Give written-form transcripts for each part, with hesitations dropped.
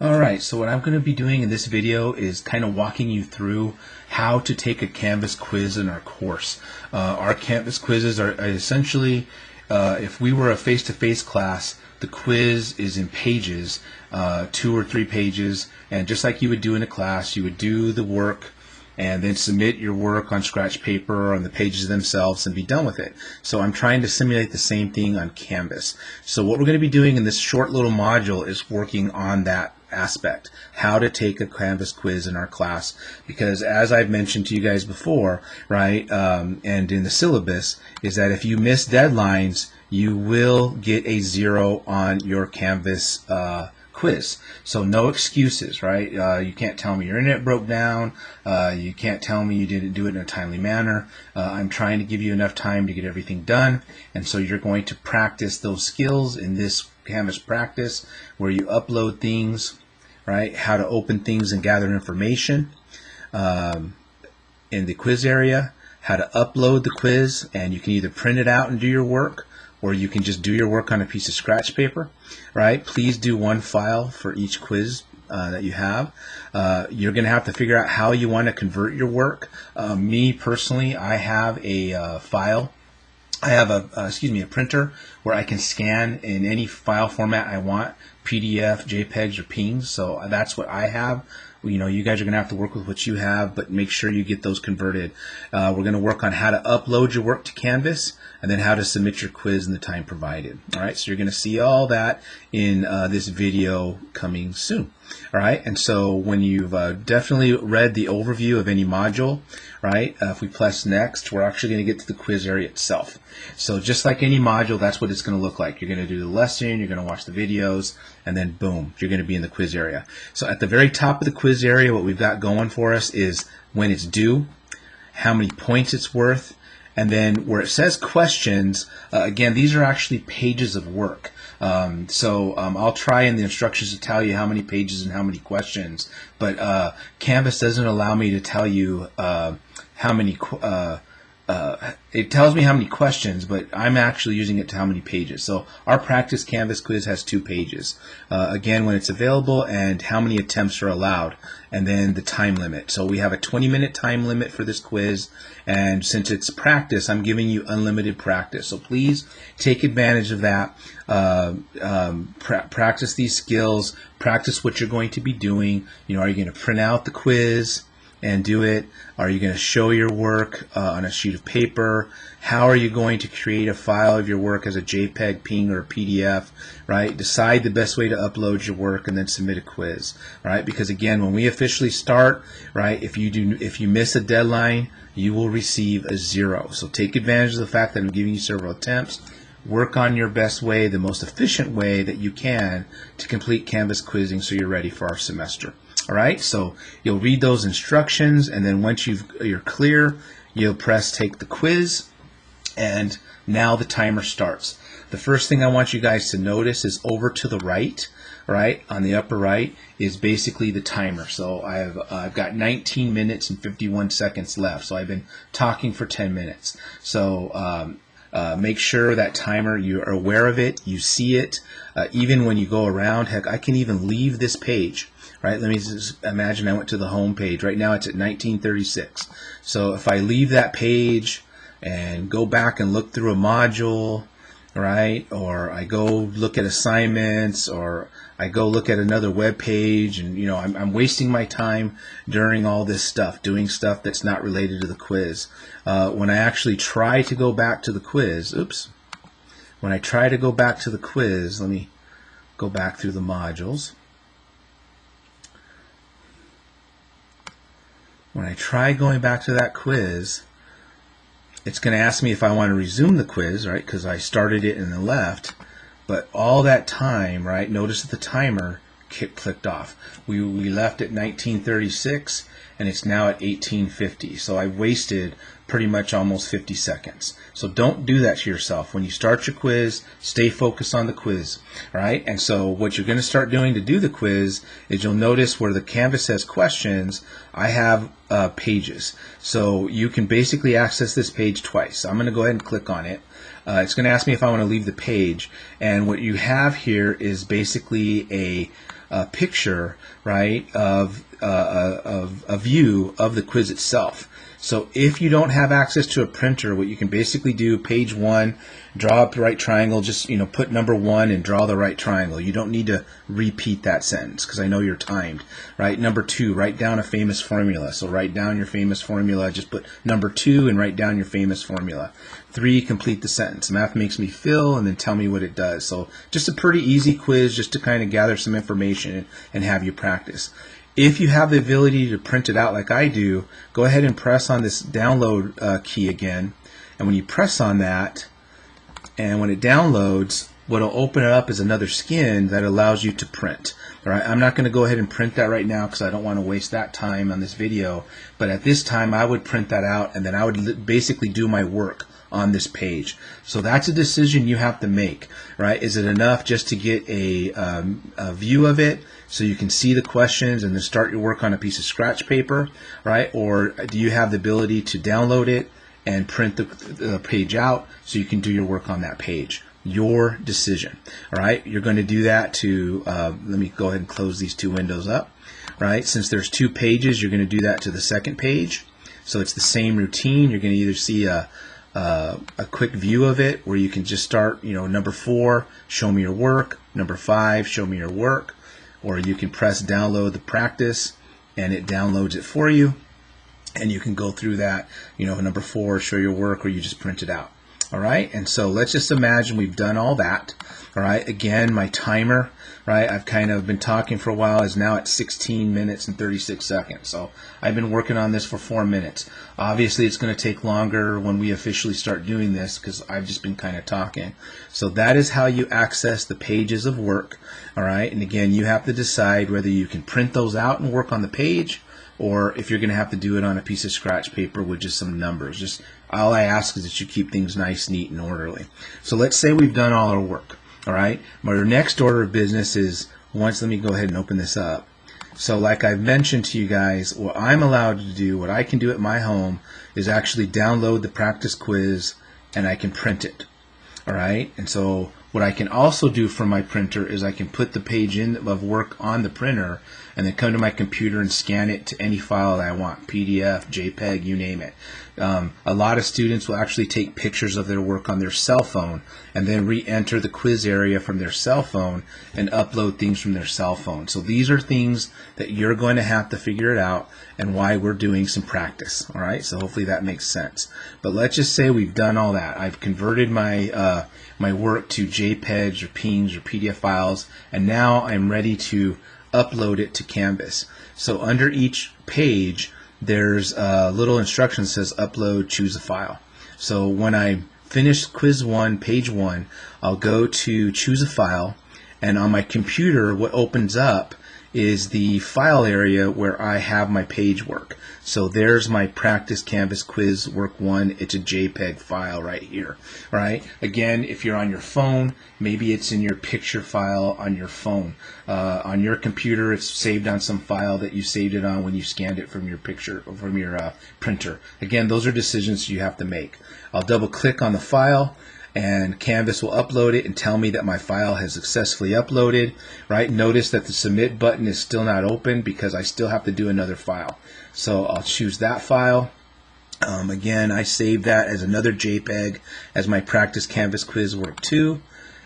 Alright, so what I'm going to be doing in this video is kind of walking you through how to take a Canvas quiz in our course. Our Canvas quizzes are essentially, if we were a face-to-face class, the quiz is in pages, 2 or 3 pages, and just like you would do in a class, you would do the work and then submit your work on scratch paper or on the pages themselves and be done with it. So I'm trying to simulate the same thing on Canvas. So what we're going to be doing in this short little module is working on that aspect, how to take a Canvas quiz in our class, because as I've mentioned to you guys before, right, and in the syllabus, is that if you miss deadlines, you will get a 0 on your Canvas quiz. So no excuses, right? You can't tell me your internet broke down. You can't tell me you didn't do it in a timely manner. I'm trying to give you enough time to get everything done, and so you're going to practice those skills in this Canvas practice where you upload things, right? How to open things and gather information in the quiz area, how to upload the quiz, and you can either print it out and do your work, or you can just do your work on a piece of scratch paper, right? Please do one file for each quiz that you have. You're going to have to figure out how you want to convert your work. Me personally, I have a file. I have a printer where I can scan in any file format I want, PDF, JPEGs, or PNGs. So that's what I have. You know, you guys are going to have to work with what you have, but make sure you get those converted. We're going to work on how to upload your work to Canvas, and then how to submit your quiz in the time provided. All right, so you're going to see all that in this video coming soon. All right, and so when you've definitely read the overview of any module, right, if we press next, we're actually going to get to the quiz area itself. So just like any module, that's what it's going to look like. You're going to do the lesson, you're going to watch the videos, and then boom, you're going to be in the quiz area. So at the very top of the quiz area, what we've got going for us is when it's due, how many points it's worth, and then where it says questions, again, these are actually pages of work. I'll try in the instructions to tell you how many pages and how many questions, but Canvas doesn't allow me to tell you how many it tells me how many questions, but I'm actually using it to how many pages. So our practice Canvas quiz has 2 pages. Again, when it's available and how many attempts are allowed, and then the time limit. So we have a 20-minute time limit for this quiz, and since it's practice, I'm giving you unlimited practice. So please take advantage of that. Practice these skills. Practice what you're going to be doing. You know, are you going to print out the quiz and do it? Are you going to show your work on a sheet of paper? How are you going to create a file of your work as a JPEG, PNG, or a PDF, right? Decide the best way to upload your work and then submit a quiz, right? Because again, when we officially start, right, if you miss a deadline, you will receive a 0. So take advantage of the fact that I'm giving you several attempts. Work on your best way, the most efficient way that you can to complete Canvas quizzing so you're ready for our semester. All right, so you'll read those instructions, and then once you're clear, you'll press take the quiz, and now the timer starts. The first thing I want you guys to notice is over to the right, on the upper right, is basically the timer. So I've got 19 minutes and 51 seconds left. So I've been talking for 10 minutes. So make sure that timer, you're aware of it, you see it, even when you go around. Heck, I can even leave this page. Right, let me just imagine I went to the home page. Right now it's at 1936. So if I leave that page and go back and look through a module, right, or I go look at assignments, or I go look at another web page, and you know, I'm wasting my time during all this stuff, doing stuff that's not related to the quiz. When I actually try to go back to the quiz, when I try to go back to the quiz, let me go back through the modules. When I try going back to that quiz, it's going to ask me if I want to resume the quiz, right, because I started it and then left. But all that time, right, notice that the timer clicked off. We left at 1936, and it's now at 1850. So I wasted pretty much almost 50 seconds. So don't do that to yourself. When you start your quiz, stay focused on the quiz, right? And so what you're going to start doing to do the quiz is you'll notice where the Canvas says questions, I have pages. So you can basically access this page twice. So I'm going to go ahead and click on it. It's going to ask me if I want to leave the page, and what you have here is basically a picture, right, of a view of the quiz itself. So if you don't have access to a printer, what you can basically do, page 1, draw up the right triangle, just put number 1 and draw the right triangle. You don't need to repeat that sentence because I know you're timed, right? Number 2, write down a famous formula. So write down your famous formula, just put number 2 and write down your famous formula. 3, complete the sentence. Math makes me feel, and then tell me what it does. So just a pretty easy quiz just to kind of gather some information and have you practice. If you have the ability to print it out like I do, go ahead and press on this download key again. And when you press on that, and when it downloads, what will open it up is another skin that allows you to print. All right, I'm not going to go ahead and print that right now because I don't want to waste that time on this video. But at this time, I would print that out, and then I would basically do my work on this page. So that's a decision you have to make, right? Is it enough just to get a view of it so you can see the questions and then start your work on a piece of scratch paper, right? Or do you have the ability to download it and print the page out so you can do your work on that page? Your decision. All right, you're going to do that to, let me go ahead and close these two windows up, right? Since there's 2 pages, you're going to do that to the second page. So it's the same routine. You're going to either see a quick view of it where you can just start, number 4, show me your work, number 5, show me your work, or you can press download the practice and it downloads it for you, and you can go through that, number 4, show your work, or you just print it out. All right, and so let's just imagine we've done all that. All right, again, my timer, right, I've kind of been talking for a while, is now at 16 minutes and 36 seconds. So I've been working on this for 4 minutes. Obviously, it's going to take longer when we officially start doing this because I've just been kind of talking. So that is how you access the pages of work. All right, and again, you have to decide whether you can print those out and work on the page, or if you're going to have to do it on a piece of scratch paper with just some numbers. Just all I ask is that you keep things nice, neat, and orderly. So let's say we've done all our work. All right, our next order of business is, let me go ahead and open this up. So like I've mentioned to you guys, what I'm allowed to do, what I can do at my home, is actually download the practice quiz and I can print it. All right, and so what I can also do from my printer is I can put the page in of work on the printer and then come to my computer and scan it to any file that I want, PDF, JPEG, you name it. A lot of students will actually take pictures of their work on their cell phone and then re-enter the quiz area from their cell phone and upload things from their cell phone. So these are things that you're going to have to figure it out and why we're doing some practice. All right, so hopefully that makes sense. But let's just say we've done all that. I've converted my my work to JPEGs or PNGs or PDF files, and now I'm ready to upload it to Canvas. So under each page there's a little instruction that says upload, choose a file. So when I finish quiz 1, page 1, I'll go to choose a file, and on my computer what opens up is the file area where I have my page work. So there's my practice Canvas quiz work 1. It's a JPEG file right here. Right? Again, if you're on your phone, maybe it's in your picture file on your phone. On your computer, it's saved on some file that you saved it on when you scanned it from your picture or from your printer. Again, those are decisions you have to make. I'll double click on the file, and Canvas will upload it and tell me that my file has successfully uploaded. Right? Notice that the submit button is still not open because I still have to do another file. So I'll choose that file. Again, I saved that as another JPEG as my practice Canvas quiz work 2,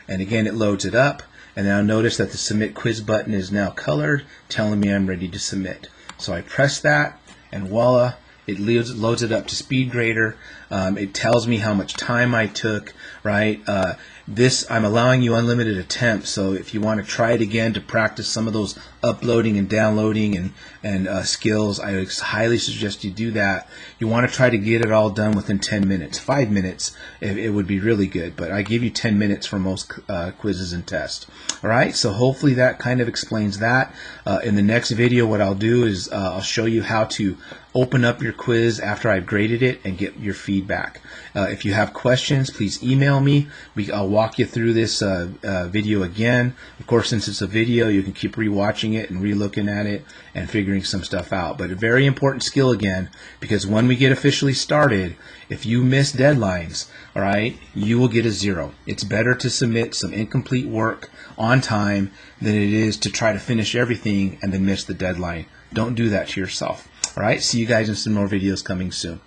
and again it loads it up, and now notice that the submit quiz button is now colored, telling me I'm ready to submit. So I press that, and voila, it loads it up to SpeedGrader. It tells me how much time I took, right? I'm allowing you unlimited attempts, so if you want to try it again to practice some of those uploading and downloading and skills, I highly suggest you do that. You want to try to get it all done within 10 minutes. 5 minutes, it would be really good, but I give you 10 minutes for most quizzes and tests. All right, so hopefully that kind of explains that. In the next video, what I'll do is I'll show you how to open up your quiz after I've graded it and get your feedback. feedback. If you have questions, please email me. I'll walk you through this video again. Of course, since it's a video, you can keep rewatching it and re-looking at it and figuring some stuff out. But a very important skill again, because when we get officially started, if you miss deadlines, all right, you will get a 0. It's better to submit some incomplete work on time than it is to try to finish everything and then miss the deadline. Don't do that to yourself. All right, see you guys in some more videos coming soon.